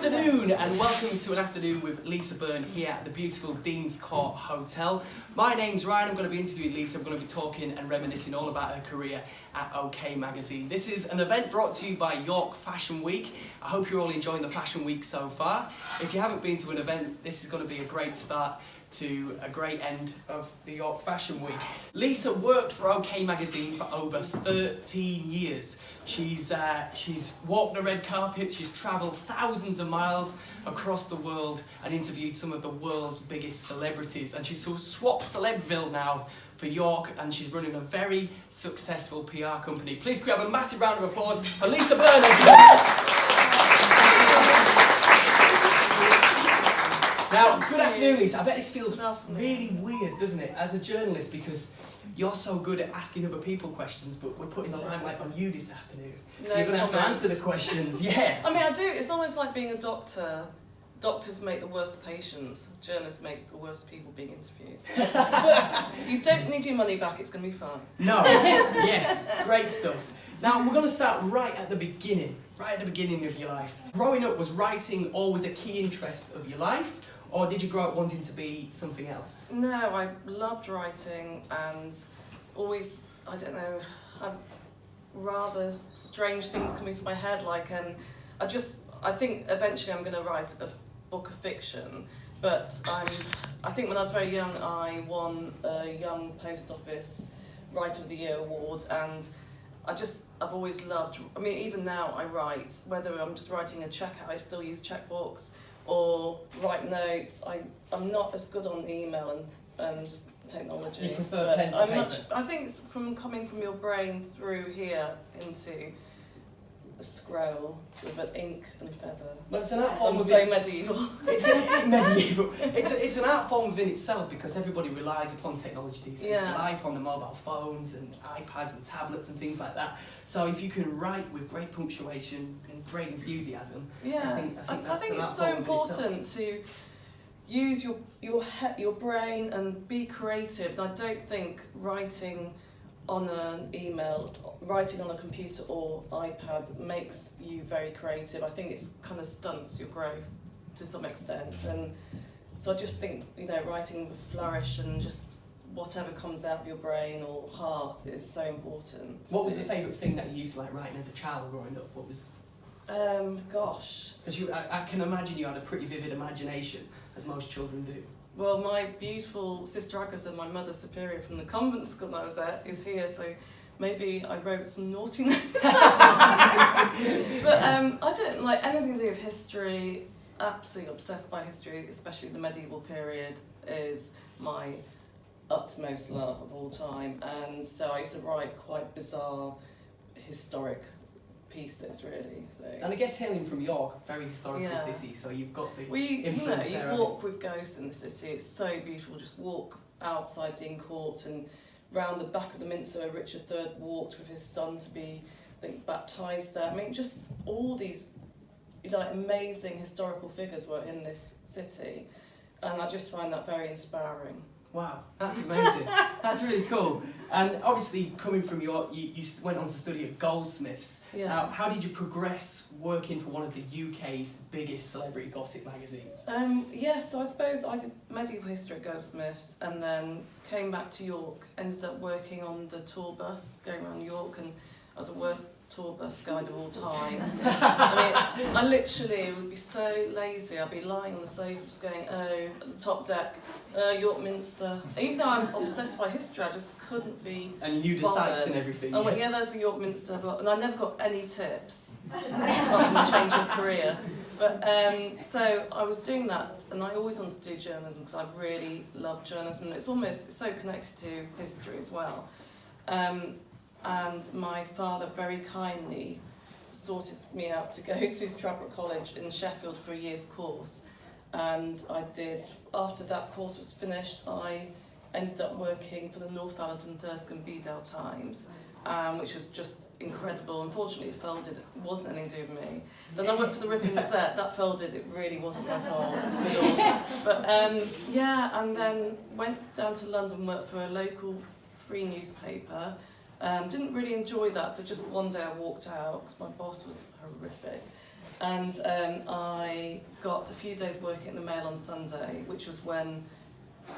afternoon and welcome to an afternoon with Lisa Byrne here at the beautiful Dean's Court Hotel. My name's Ryan, I'm going to be interviewing Lisa. I'm going to be talking and reminiscing all about her career at OK Magazine. This is an event brought to you by York Fashion Week. I hope you're all enjoying the Fashion Week so far. If you haven't been to an event, this is going to be a great start to a great end of the York Fashion Week. Lisa worked for OK Magazine for over 13 years. She's walked the red carpet, she's travelled thousands of miles across the world and interviewed some of the world's biggest celebrities. And she's swapped Celebville now for York, and she's running a very successful PR company. Please can we have a massive round of applause for Lisa Byrne. Now, good afternoon, Lisa. I bet this feels really weird, doesn't it, as a journalist, because you're so good at asking other people questions, but we're putting the limelight on you this afternoon. So you're going to have to answer the questions, yeah. I mean, I do. It's almost like being a doctor. Doctors make the worst patients. Journalists make the worst people being interviewed. But you don't need your money back. It's going to be fun. No. Yes. Great stuff. Now, we're going to start right at the beginning of your life. Growing up, was writing always a key interest of your life? Or did you grow up wanting to be something else? No, I loved writing and always, I don't know, rather strange things come into my head. Like, I think eventually I'm going to write a book of fiction. But I think when I was very young, I won a Young Post Office Writer of the Year award, and I've always loved, I mean, even now I write, whether I'm just writing a checkout, I still use checkbooks, or write notes. I'm not as good on email and technology. You prefer pen to paper? I think it's coming from your brain through here into a scroll with an ink and feather. Well, it's an art form. I'm so medieval. Medieval. It's an art form within itself, because everybody relies upon technology these days. Yeah. Rely upon the mobile phones and iPads and tablets and things like that. So if you can write with great punctuation and great enthusiasm, yeah, I think it's so important to use your brain and be creative. And I don't think writing on an email, writing on a computer or iPad makes you very creative. I think it's kind of stunts your growth to some extent, and so I just think, you know, writing with flourish and just whatever comes out of your brain or heart is so important. What was the favourite thing that you used to like writing as a child growing up? What was? Gosh. Because I can imagine you had a pretty vivid imagination, as most children do. Well, my beautiful sister Agatha, my mother superior from the convent school I was at, is here, so maybe I wrote some naughty notes. But I don't like anything to do with history. Absolutely obsessed by history, especially the medieval period is my utmost love of all time. And so I used to write quite bizarre, historic pieces, really. So. And I guess hailing from York, very historical city, so you've got the influence there. You walk with ghosts in the city. It's so beautiful. Just walk outside Dean Court and round the back of the Minster where Richard III walked with his son to be, I think, baptised there. I mean, just all these, you know, amazing historical figures were in this city, and I just find that very inspiring. Wow, that's amazing. That's really cool. And obviously, coming from York, you went on to study at Goldsmiths. Yeah. Now, how did you progress working for one of the UK's biggest celebrity gossip magazines? So I suppose I did medieval history at Goldsmiths and then came back to York, ended up working on the tour bus, going around York, and I was the worst tour bus guide of all time. I mean, I literally would be so lazy. I'd be lying on the sofa just going, oh, at the top deck, York Minster. Even though I'm obsessed by history, I just couldn't be And you knew the sites and everything. I went, yeah, there's the York Minster, and I never got any tips apart from change of career. But so I was doing that, and I always wanted to do journalism because I really love journalism. It's so connected to history as well. And my father very kindly sorted me out to go to Rapport College in Sheffield for a year's course. And I did, after that course was finished, I ended up working for the Northallerton, Thurston, Bedale Times, which was just incredible. Unfortunately, it folded. It wasn't anything to do with me. Then I worked for the Rip and Gazette. That folded. It really wasn't my fault at all. But and then went down to London, worked for a local free newspaper. Didn't really enjoy that, so just one day I walked out because my boss was horrific. And I got a few days working at the Mail on Sunday, which was when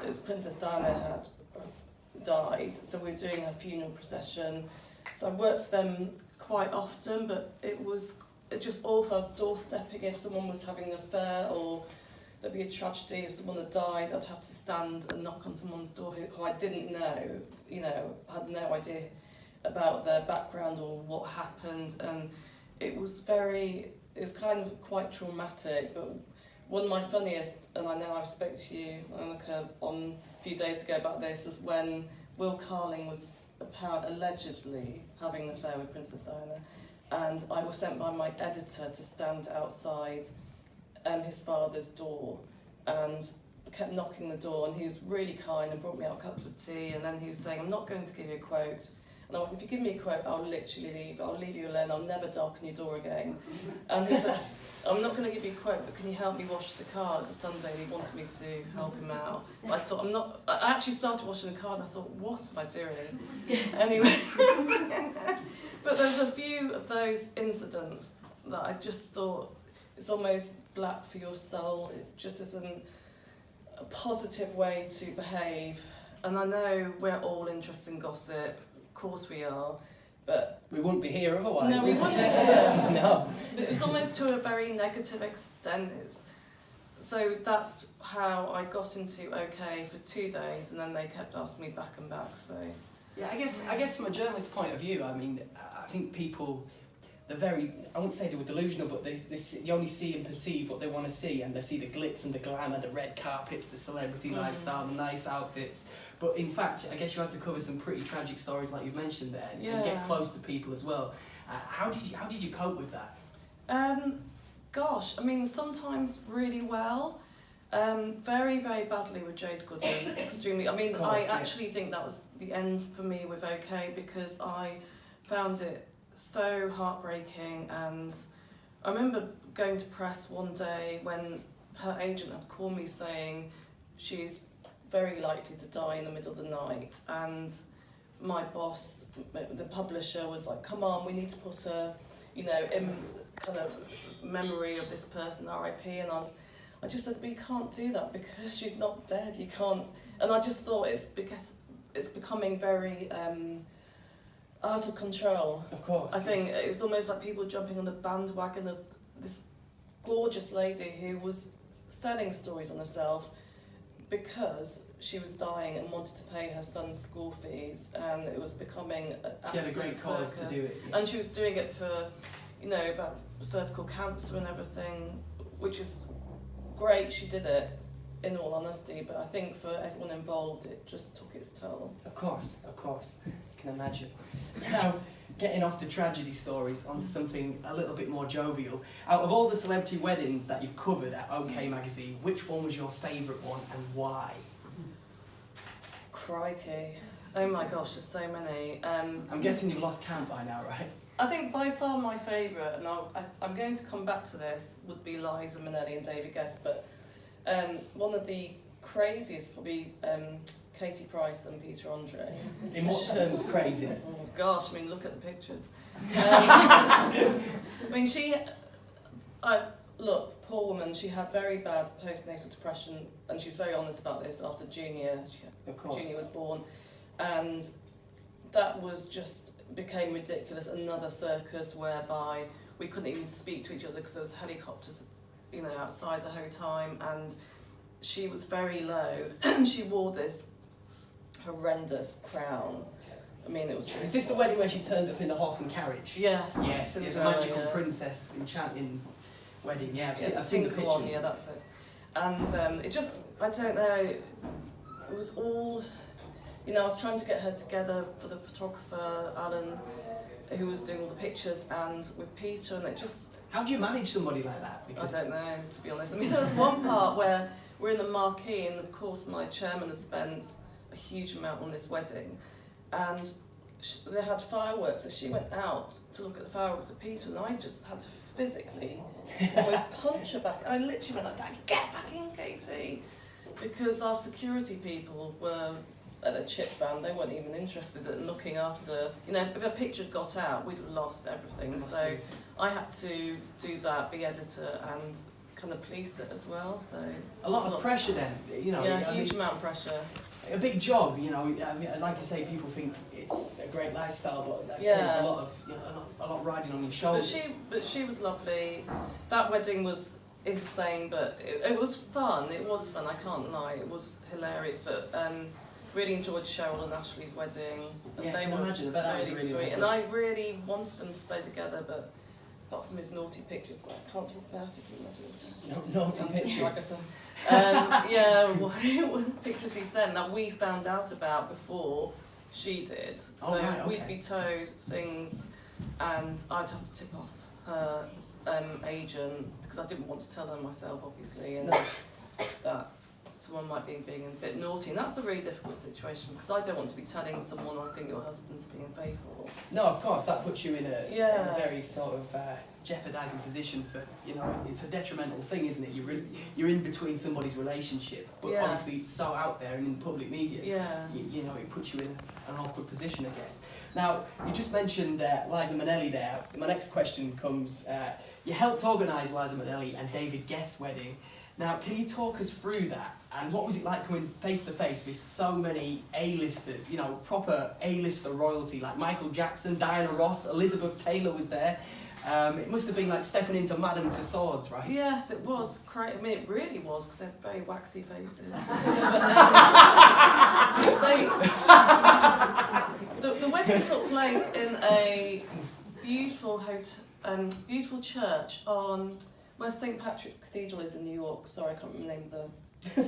it was Princess Diana had died, so we were doing her funeral procession. So I worked for them quite often, but it just awful. I was doorstepping if someone was having an affair, or there'd be a tragedy if someone had died. I'd have to stand and knock on someone's door who I didn't know, had no idea about their background or what happened, and it was kind of quite traumatic. But one of my funniest, and I know I spoke to you on a few days ago about this, is when Will Carling was allegedly having an affair with Princess Diana, and I was sent by my editor to stand outside his father's door, and kept knocking the door, and he was really kind and brought me out cups of tea, and then he was saying, I'm not going to give you a quote. And I went, if you give me a quote, I'll literally leave. I'll leave you alone. I'll never darken your door again. And he said, I'm not going to give you a quote, but can you help me wash the car? It's a Sunday, and he wanted me to help him out. I thought, I actually started washing the car, and I thought, what am I doing? Anyway. But there's a few of those incidents that I just thought, it's almost black for your soul. It just isn't a positive way to behave. And I know we're all interested in gossip. Of course we are, but we wouldn't be here otherwise. No, we wouldn't be here. No. But it's almost to a very negative extent. So that's how I got into OK for 2 days, and then they kept asking me back and back. So yeah, I guess from a journalist's point of view, I mean, I think people, I wouldn't say they were delusional, but they only see and perceive what they want to see, and they see the glitz and the glamour, the red carpets, the celebrity lifestyle, the nice outfits. But in fact, I guess you had to cover some pretty tragic stories like you've mentioned there, and get close to people as well. How did you cope with that? Gosh, I mean, sometimes really well. Very, very badly with Jade Goodwin, extremely. I mean, I actually think that was the end for me with OK, because I found it so heartbreaking. And I remember going to press one day when her agent had called me saying she's very likely to die in the middle of the night, and my boss, the publisher, was like, come on, we need to put a, in kind of memory of this person, RIP, and I just said, we can't do that because she's not dead, you can't. And I just thought it's because it's becoming very out of control. Of course. I think it was almost like people jumping on the bandwagon of this gorgeous lady who was selling stories on herself because she was dying and wanted to pay her son's school fees, and it was becoming an she had a great cause to do it. Yeah. And she was doing it for, about cervical cancer and everything, which is great, she did it, in all honesty, but I think for everyone involved it just took its toll. Of course, I can imagine. Now, getting off the tragedy stories onto something a little bit more jovial, out of all the celebrity weddings that you've covered at OK Magazine, which one was your favourite one and why? Crikey. Oh my gosh, there's so many. I'm guessing you've lost count by now, right? I think by far my favourite, and I'm going to come back to this, would be Liza Minnelli and David Guest, but one of the craziest probably Katie Price and Peter Andre. In what terms crazy? Oh gosh, I mean, look at the pictures. I mean, look, poor woman, she had very bad postnatal depression, and she's very honest about this after Junior was born, and that became ridiculous. Another circus whereby we couldn't even speak to each other because there was helicopters, outside the whole time, and she was very low, and she wore this horrendous crown. I mean, it was... Is this the wedding where she turned up in the horse and carriage? Yes. Yes, the magical princess enchanting wedding. Yeah, I've seen the pictures. One, yeah, that's it. And it just, I don't know, it was all... I was trying to get her together for the photographer, Alan, who was doing all the pictures, and with Peter, and it just... How do you manage somebody like that? Because... I don't know, to be honest. I mean, there was one part where we're in the marquee, and of course my chairman had spent a huge amount on this wedding, and they had fireworks, so she went out to look at the fireworks with Peter, and I just had to physically almost punch her back. I literally went like that, get back in, Katie! Because our security people were at the chip band, they weren't even interested in looking after, if a picture had got out, we'd have lost everything. So I had to do that, be editor, and kind of police it as well. So a lot of pressure then, you know. Yeah, huge amount of pressure. A big job, you know. I mean, like I say, people think it's a great lifestyle, but like I say, there's a lot of, you know, a lot riding on your shoulders. But she was lovely. That wedding was insane, but it was fun. It was fun. I can't lie. It was hilarious. But really enjoyed Cheryl and Ashley's wedding. And Yeah, they I can were imagine. I bet that was really really sweet. nice. And I really wanted them to stay together, but apart from his naughty pictures, but I can't talk about it with my daughter. No, naughty pictures. Yeah, pictures he sent that we found out about before she did. So right, okay. we'd be told things, and I'd have to tip off her agent because I didn't want to tell her myself, obviously, and that someone might be being a bit naughty, and that's a really difficult situation because I don't want to be telling someone I think your husband's being faithful. No, of course, that puts you in a very sort of jeopardising position for, you know, it's a detrimental thing, isn't it? You're in between somebody's relationship, but obviously it's so out there and in public media, you know, it puts you in an awkward position, I guess. Now, you just mentioned Liza Minnelli there. My next question comes, you helped organise Liza Minnelli and David Guest's wedding. Now, can you talk us through that? And what was it like coming face to face with so many A-listers, you know, proper A-lister royalty, like Michael Jackson, Diana Ross, Elizabeth Taylor was there. It must have been like stepping into Madame Tussauds, right? Yes, it was great. I mean, it really was, because they had very waxy faces. The wedding took place in a beautiful beautiful church on where St. Patrick's Cathedral is in New York. Sorry, I can't remember the name of the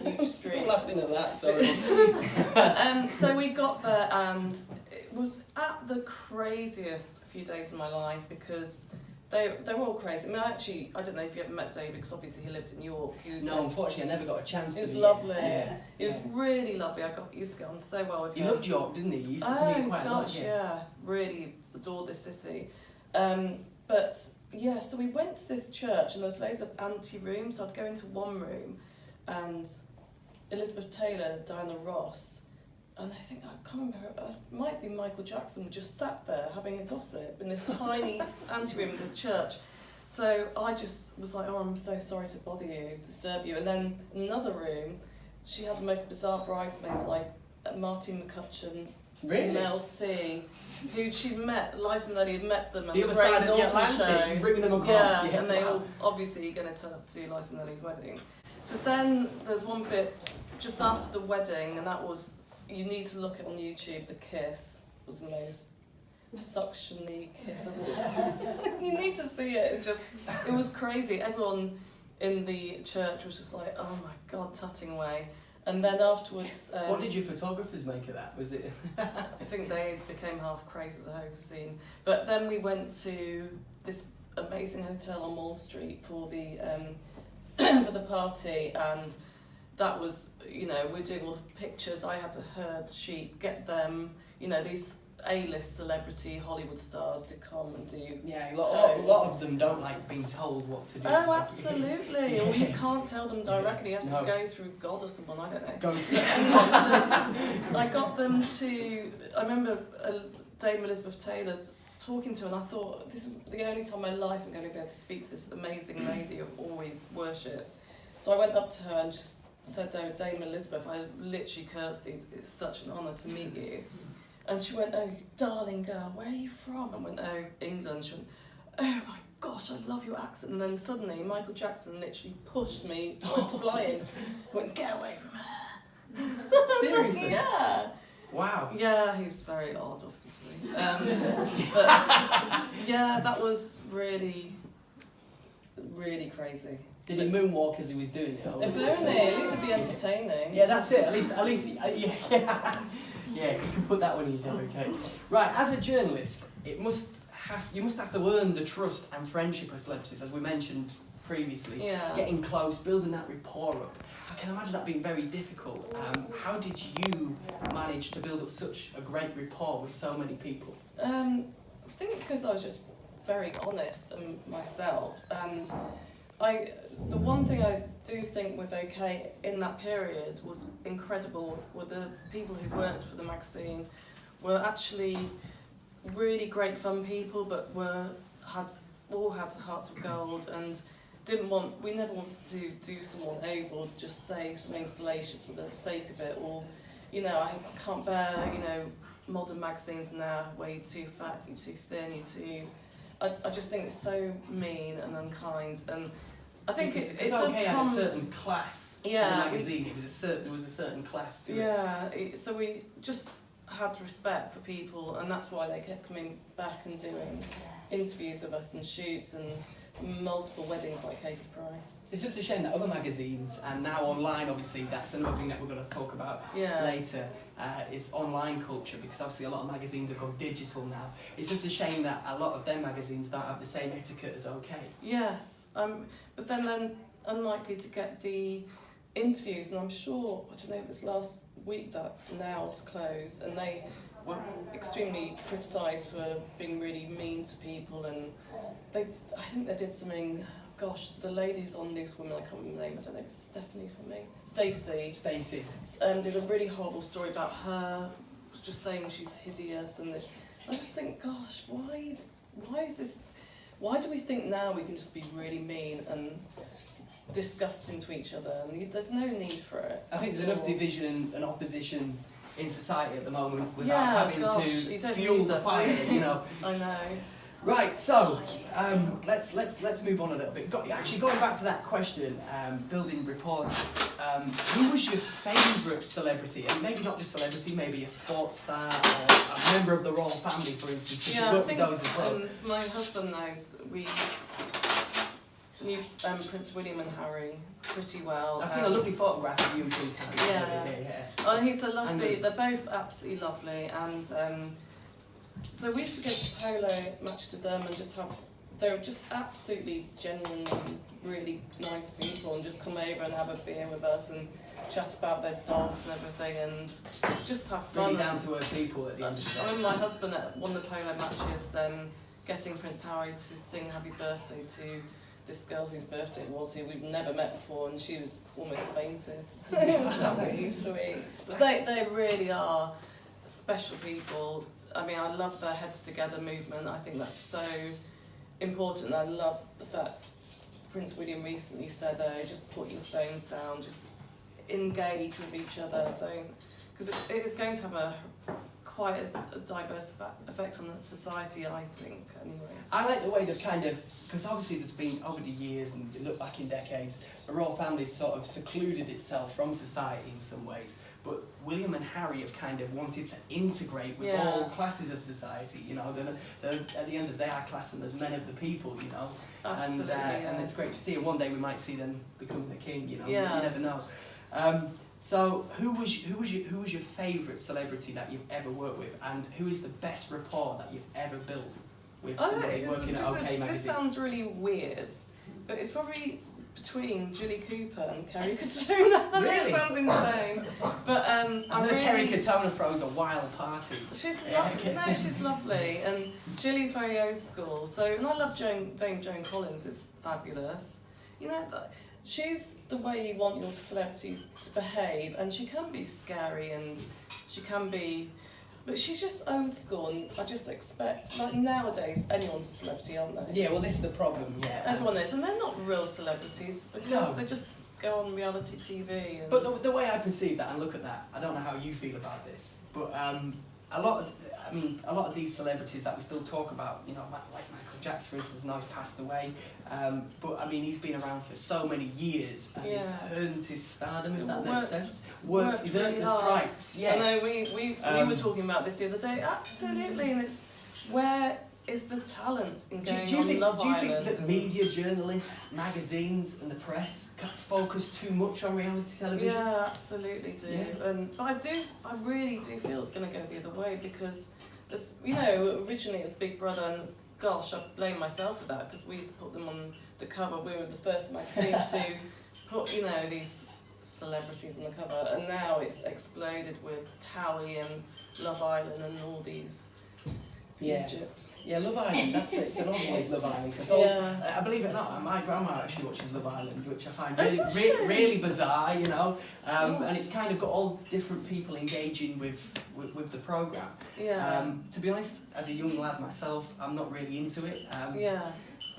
huge street. Still laughing at that, sorry. So we got there, and it was at the craziest few days of my life because they were all crazy. I mean, I don't know if you ever met David, because obviously he lived in New York. No, unfortunately, I never got a chance to. He was lovely. Yeah. He was really lovely. I used to get on so well with him. He loved York, didn't he? He used to come here quite a lot. Yeah, really adored this city. But yeah, so we went to this church, and there was loads of ante-rooms. So I'd go into one room, and Elizabeth Taylor, Diana Ross, and I think, I can't remember, it might be Michael Jackson, just sat there having a gossip in this tiny ante-room of this church. So I just was like, oh, I'm so sorry to bother you, disturb you. And then in another room, she had the most bizarre bridesmaids, like Martin McCutcheon, Really? Mel C, who she met, Liza Minnelli had met them at the the other Grey side of the Norton Atlantic, show. bringing them across. Yeah, and they all obviously going to turn up to Liza Minnelli's wedding. So then there's one bit just after the wedding, and that was, you need to look on YouTube, the kiss was the most suction-y kiss I've ever. You need to see it. It's just, it was crazy. Everyone in the church was just like, oh my God, tutting away. And then afterwards... what did your photographers make of that? Was it... I think they became half crazy with the whole scene. But then we went to this amazing hotel on Wall Street for the for the party, and that was, you know, we're doing all the pictures. I had to herd sheep, get them, you know, these A-list celebrity Hollywood stars to come and do. Yeah, a lot of them don't like being told what to do. Oh, absolutely. Yeah. Well, you can't tell them directly. You have No. to go through God or someone. I don't know. Go through. I got them to. I remember Dame Elizabeth Taylor talking to her, and I thought, this is the only time in my life I'm going to be able to speak to this amazing lady I've always worshipped. So I went up to her and just said to her, Dame Elizabeth, I literally curtsied, it's such an honour to meet you. And she went, oh, darling girl, where are you from? I went, oh, England. She went, oh my gosh, I love your accent. And then suddenly Michael Jackson literally pushed me, went flying, went, get away from her. Seriously? Yeah. Wow. Yeah, he's very odd, obviously. But yeah, that was really, really crazy. Did he moonwalk as he was doing it? If only, at least it'd be entertaining. Yeah, that's it. At least, yeah. Yeah, you can put that one in there, okay. Right, as a journalist, you must have to earn the trust and friendship of celebrities, as we mentioned previously. Yeah. Getting close, building that rapport up. I can imagine that being very difficult. How did you manage to build up such a great rapport with so many people? I think because I was just very honest and myself, and the one thing I do think with OK in that period was incredible were the people who worked for the magazine were actually really great fun people, but had all had hearts of gold and we never wanted to do someone over or just say something salacious for the sake of it, or, you know, I can't bear, you know, modern magazines now, where you're too fat, you're too thin, you're too... I just think it's so mean and unkind, and I think it does OK come... had a certain class to the magazine, there was a certain class to it. Yeah, so we just had respect for people, and that's why they kept coming back and doing interviews of us and shoots and multiple weddings like Katie Price. It's just a shame that other magazines, and now online, obviously, that's another thing that we're going to talk about later, is online culture, because obviously a lot of magazines have gone digital now. It's just a shame that a lot of them magazines don't have the same etiquette as OK. Yes, but then they're unlikely to get the interviews, and I'm sure, I don't know, it was last week that Now's closed, and they were extremely criticised for being really mean to people, and I think they did something, gosh, the lady who's on Loose Women, I can't remember the name, I don't know, it's Stephanie something, Stacey, did a really horrible story about her, just saying she's hideous, and I just think, gosh, why is this, why do we think now we can just be really mean and disgusting to each other, and there's no need for it. I think there's enough division and opposition in society at the moment without having to fuel the fire, you know. I know. Right, so let's move on a little bit. Actually, going back to that question, building rapport. Who was your favourite celebrity? And maybe not just celebrity, maybe a sports star or a member of the royal family, for instance. Yeah, I think those as well. My husband knows we knew Prince William and Harry pretty well. I've seen a lovely photograph of you and Prince Harry. Yeah. Oh, he's a lovely. They're both absolutely lovely, and so we used to go to polo matches with them and just have. They were just absolutely genuinely really nice people, and just come over and have a beer with us and chat about their dogs and everything, and just have fun. Really down to earth people at the end of the day. I remember my husband at one of the polo matches getting Prince Harry to sing Happy Birthday to this girl whose birthday it was, who we'd never met before, and she was almost fainted. It was really sweet. But they really are special people. I mean, I love their Heads Together movement. I think that's so important. I love the fact Prince William recently said, just put your phones down, just engage with each other, because it is going to have quite a diverse effect on the society, I think, anyways. I like the way they've kind of, because obviously there's been, over the years, and you look back in decades, the royal family sort of secluded itself from society in some ways, but William and Harry have kind of wanted to integrate with all classes of society, you know, they're, at the end of the day I class them as men of the people, you know. Absolutely, and it's great to see, and one day we might see them become the king, you know, you never know. So who was your favourite celebrity that you've ever worked with, and who is the best rapport that you've ever built with somebody working at OK Magazine? This sounds really weird, but it's probably between Julie Cooper and Kerry Katona. Really? It sounds insane, but I know Kerry Katona throws a wild party. She's she's lovely, and Julie's very old school. So, and I love Dame Joan Collins. It's fabulous. You know, she's the way you want your celebrities to behave, and she can be scary, and she can be, but she's just old school, and I just expect, like nowadays, anyone's a celebrity, aren't they? Yeah, well, this is the problem, yeah. Everyone is, and they're not real celebrities, because they just go on reality TV. And but the way I perceive that and look at that, I don't know how you feel about this, but a lot of these celebrities that we still talk about, you know, like Michael Jackson, for instance, now he's passed away, but I mean, he's been around for so many years, and he's earned his stardom, if that makes sense. He's earned the stripes, yeah. I know, we were talking about this the other day, absolutely, and it's, where is the talent in going on Love Island? Do you think that media, journalists, magazines and the press focus too much on reality television? Yeah, absolutely do. Yeah. But I really do feel it's going to go the other way, because, you know, originally it was Big Brother, and gosh, I blame myself for that, because we used to put them on the cover. We were the first magazine to put, you know, these celebrities on the cover, and now it's exploded with Towie and Love Island and all these idiots. Yeah, Love Island, that's it. It's an always Love Island. Because I believe it or not, my grandma actually watches Love Island, which I find really bizarre, you know. And it's kind of got all different people engaging with the programme. To be honest, as a young lad myself, I'm not really into it.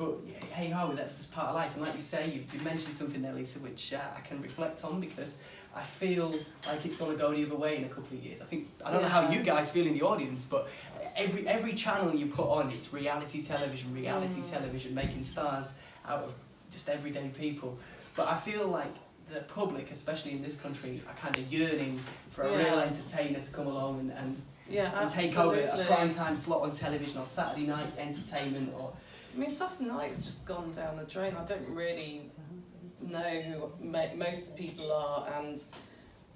But hey ho, that's just part of life. And like you say, you mentioned something there, Lisa, which I can reflect on, because I feel like it's going to go the other way in a couple of years. I don't know how you guys feel in the audience, but every channel you put on, it's reality television, making stars out of just everyday people. But I feel like the public, especially in this country, are kind of yearning for a real entertainer to come along and take over a prime time slot on television, or Saturday night entertainment. Or I mean, Saturday night's just gone down the drain. I don't really know who most people are, and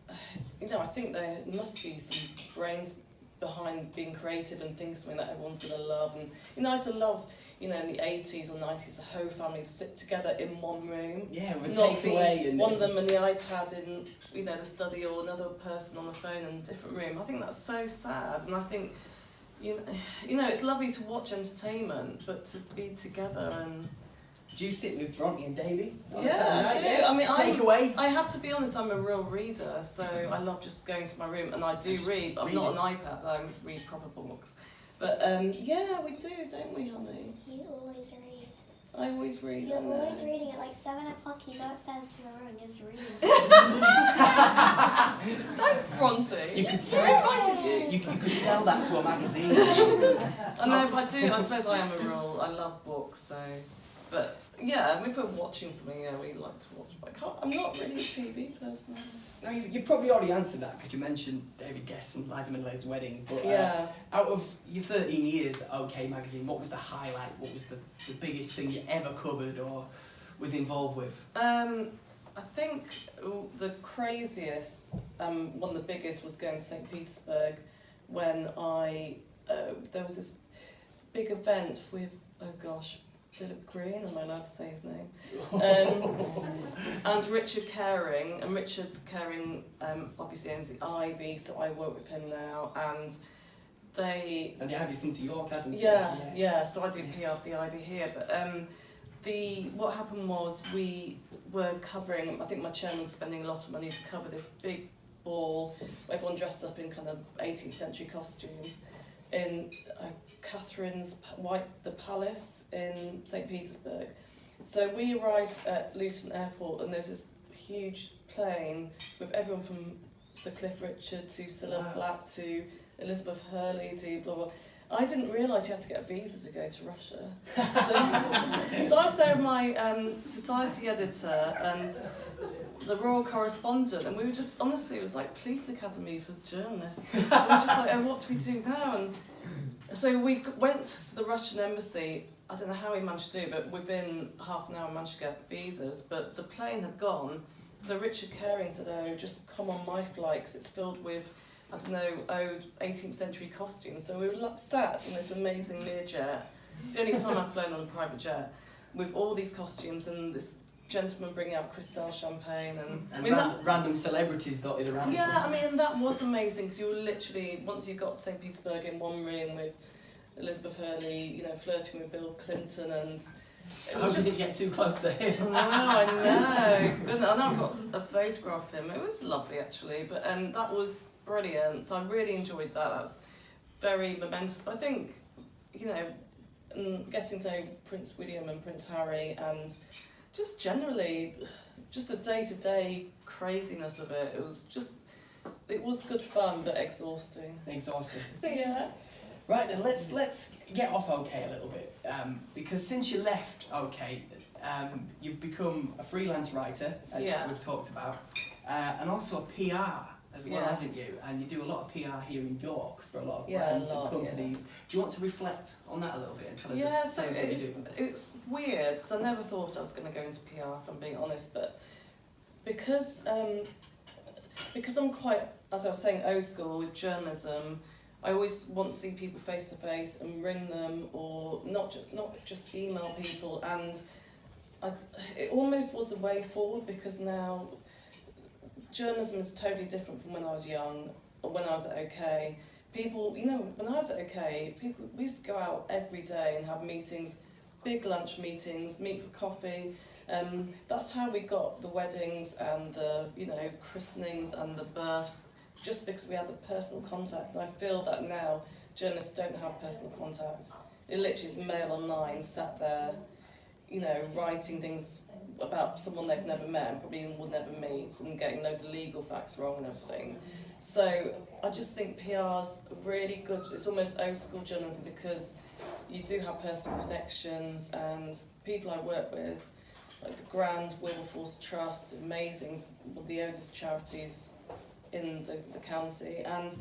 I think there must be some brains behind being creative and think something that everyone's going to love. And I used to love, in the 80s or 90s, the whole family sit together in one room. Yeah, with a takeaway, and one of them and the iPad in the study, or another person on the phone in a different room. I think that's so sad, and I think it's lovely to watch entertainment, but to be together and. Do you sit with Bronte and Davey? Yeah, I do. Yeah? I mean, takeaway. I have to be honest. I'm a real reader, so I love just going to my room, and I do read. I'm not an iPad. I read proper books. But yeah, we do, don't we, honey? You always read. I always read. You're always reading at like 7 o'clock. You go upstairs to your room and you're just reading. Thanks, Bronte. You could sell. You could sell that to a magazine. I know, but I do. I suppose I am a real. I love books, so. But yeah, if we're watching something, we like to watch. But I'm not really a TV person. No, you've probably already answered that, because you mentioned David Guest and Liza Minnelli's wedding. But out of your 13 years at OK Magazine, what was the highlight? What was the biggest thing you ever covered or was involved with? I think the craziest, one of the biggest, was going to St. Petersburg when there was this big event with, Philip Green, am I allowed to say his name? And Richard Caring, and Richard Caring obviously owns the Ivy, so I work with him now, and the Ivy's come to York, hasn't it? Yeah, so I do PR for the Ivy here, but what happened was we were covering, I think my chairman's spending a lot of money to cover this big ball, where everyone dressed up in kind of 18th century costumes, in Catherine's the Palace in St. Petersburg. So we arrived at Luton Airport, and there's this huge plane with everyone from Sir Cliff Richard to Cilla Black to Elizabeth Hurley to blah blah. I didn't realise you had to get a visa to go to Russia. So I was there with my society editor and the royal correspondent, and we were just, honestly, it was like police academy for journalists. We were just like, oh, what do we do now? And so we went to the Russian embassy. I don't know how we managed to do it, but within half an hour we managed to get visas, but the plane had gone. So Richard Caring said, oh, just come on my flight, because it's filled with, I don't know, old 18th century costumes. So we were sat in this amazing Learjet. It's the only time I've flown on a private jet, with all these costumes and this gentleman bringing out Cristal champagne and random celebrities dotted around. Yeah, I mean, that was amazing, because you were literally, once you got to St. Petersburg, in one room with Elizabeth Hurley, flirting with Bill Clinton, and I hope you didn't get too close to him. No, I know. I know I've got a photograph of him. It was lovely, actually, but that was brilliant. So I really enjoyed that. That was very momentous. But I think, getting to know Prince William and Prince Harry, and just generally, just the day-to-day craziness of it. It was good fun, but exhausting. Exhausting. Yeah. Right then, let's get off OK a little bit, because since you left OK, you've become a freelance writer, as we've talked about, and also a PR as well, haven't you? And you do a lot of PR here in York for a lot of brands and companies. Do you want to reflect on that a little bit and tell us what you do? It's weird, because I never thought I was going to go into PR, if I'm being honest, but because I'm quite, as I was saying, old school with journalism, I always want to see people face to face and ring them, or not just email people, and it almost was a way forward, because now journalism is totally different from when I was young or when I was at OK. People, when I was at OK, we used to go out every day and have meetings, big lunch meetings, meet for coffee. That's how we got the weddings and the christenings and the births, just because we had the personal contact. And I feel that now journalists don't have personal contact. It literally is mail online, sat there, you know, writing things about someone they've never met and probably will never meet, and getting loads of legal facts wrong and everything. So I just think PR's really good. It's almost old school journalism, because you do have personal connections, and people I work with, like the Grand Wilberforce Trust, amazing, one of the oldest charities in the county, and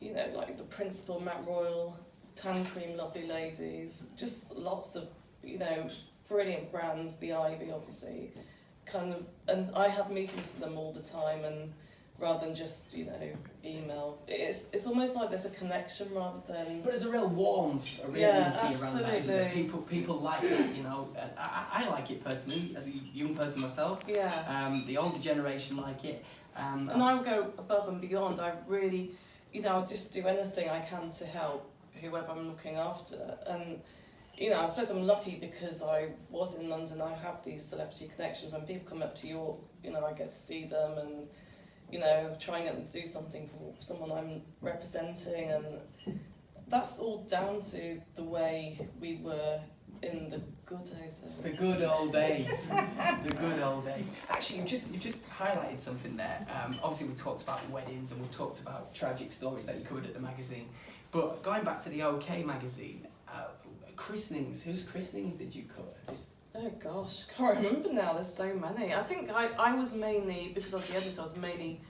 you know, like the principal, Matt Royal, Tan Cream Lovely Ladies, just lots of, you know, brilliant brands, the Ivy obviously, kind of, and I have meetings with them all the time, and rather than just, you know, email, it's almost like there's a connection rather than... But there's a real warmth, a real intimacy around that, isn't there? People like that, you know. I like it personally, as a young person myself. Yeah. The older generation like it. And I will go above and beyond. I really, you know, I'll just do anything I can to help whoever I'm looking after. And, you know, I suppose I'm lucky because I was in London, I have these celebrity connections. When people come up to York, you know, I get to see them and, you know, try and get them to do something for someone I'm representing. And that's all down to the way we were in the good old days. The good old days. The good old days. Actually, you just highlighted something there. Obviously, we talked about weddings and we talked about tragic stories that you covered at the magazine. But going back to the OK magazine, christenings. Whose christenings did you cover? Oh gosh, I can't remember now. There's so many. I think I was mainly, because I was the editor, I was mainly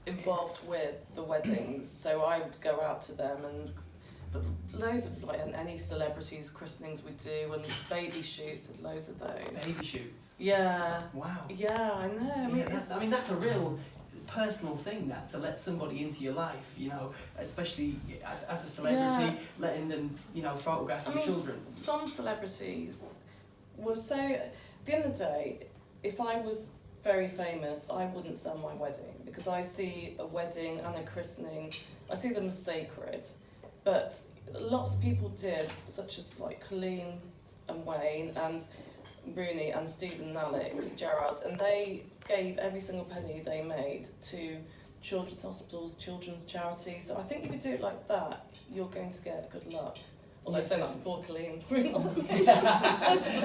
involved with the weddings. So I would go out to them, and but loads of, like, any celebrities' christenings we do, and baby shoots, and loads of those. Baby shoots. Yeah. Wow. Yeah, I know. I mean, that's a real personal thing, that, to let somebody into your life, you know, especially as a celebrity, letting them, you know, photograph your children. Some celebrities were so, at the end of the day, if I was very famous, I wouldn't sell my wedding, because I see a wedding and a christening, I see them as sacred. But lots of people did, such as like Colleen and Wayne and Rooney and Stephen and Alex, Gerard, and they gave every single penny they made to children's hospitals, children's charities. So I think if you do it like that, you're going to get good luck. Although saying that for poor Colleen, probably not.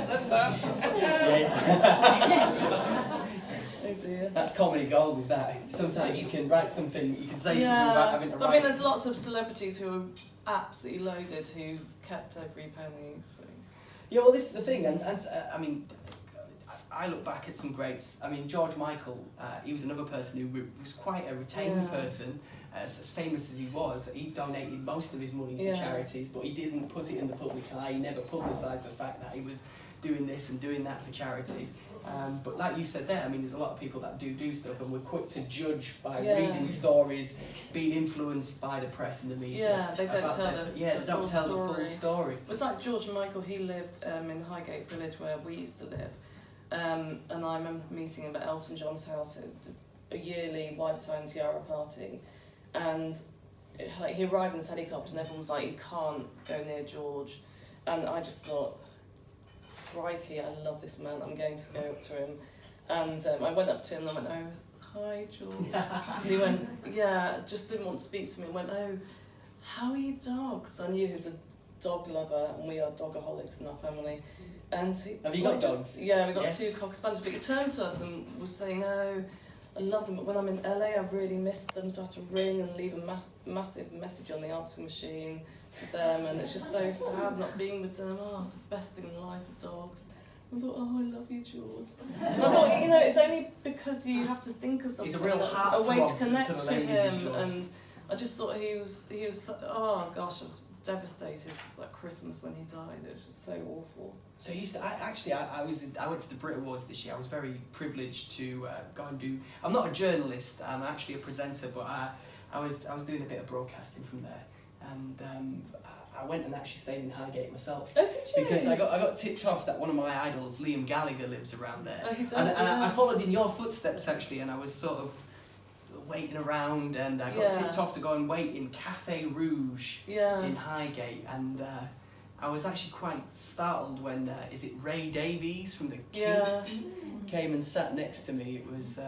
Said that. Oh dear. That's comedy gold, is that? Sometimes you can write something, you can say something without having to write. I mean, there's lots of celebrities who are absolutely loaded who kept every penny. So. Yeah, well, this is the thing, and I mean, I look back at some greats. I mean, George Michael, he was another person who was quite a retained person. As famous as he was, he donated most of his money to charities, but he didn't put it in the public eye. He never publicised the fact that he was doing this and doing that for charity. But like you said there, I mean, there's a lot of people that do stuff, and we're quick to judge by reading stories, being influenced by the press and the media. Yeah, they don't tell the full story. It was like George Michael, he lived in Highgate Village where we used to live. And I remember meeting him at Elton John's house at a yearly White Town Tiara party. And like, he arrived in his helicopter and everyone was like, you can't go near George. And I just thought, crikey, I love this man, I'm going to go up to him. And I went up to him and I went, oh, hi George. And he went, yeah, just didn't want to speak to me. And went, oh, how are your dogs? I knew he was a dog lover, and we are dogaholics in our family. And have you got dogs? Yeah, we got 2 Cocker Spaniels. But he turned to us and was saying, oh, I love them, but when I'm in LA, I really miss them, so I have to ring and leave a massive message on the answering machine with them, and it's just so sad not being with them. Oh, the best thing in life are dogs. I thought, oh, I love you, George. And I thought, you know, it's only because you have to think of something, he's a real heart a way to connect to him, and I just thought he was, oh gosh, I was devastated at Christmas when he died. It was just so awful. So I went to the Brit Awards this year. I was very privileged to go and do. I'm not a journalist. I'm actually a presenter, but I was doing a bit of broadcasting from there, and I went and actually stayed in Highgate myself. Oh, did you? Because I got tipped off that one of my idols, Liam Gallagher, lives around there. Oh, he does. And I followed in your footsteps actually, and I was sort of waiting around, and I got tipped off to go and wait in Cafe Rouge in Highgate, and I was actually quite startled when is it Ray Davies from the Kinks came and sat next to me. It was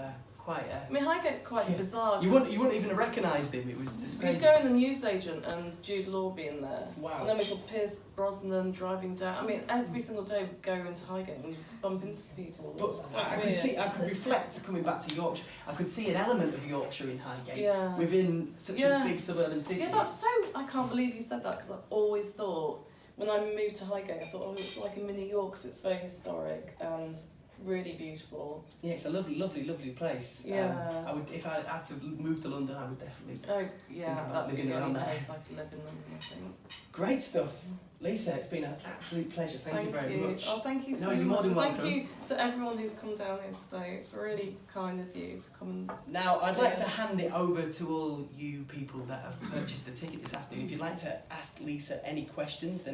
quite. I mean, Highgate's quite bizarre. You wouldn't even have recognised him. It was just crazy. We'd go in the newsagent and Jude Law being there. Wow. And then we saw Pierce Brosnan driving down. I mean, every single day we'd go into Highgate and we'd just bump into people. But I could reflect, coming back to Yorkshire, I could see an element of Yorkshire in Highgate within such a big suburban city. Yeah, that's so. I can't believe you said that because I've always thought, when I moved to Highgate, I thought, oh, it's like a mini York because it's very historic and really beautiful. Yeah, it's a lovely, lovely, lovely place. Yeah. I would, if I had to move to London, I would definitely. Oh yeah, that would be the only place I could live in London, I think. Great stuff, Lisa. It's been an absolute pleasure. Thank you very much. Oh, thank you so you're much. more than welcome. Thank you to everyone who's come down here today. It's really kind of you to come and. Now, I'd like to hand it over to all you people that have purchased the ticket this afternoon. If you'd like to ask Lisa any questions, then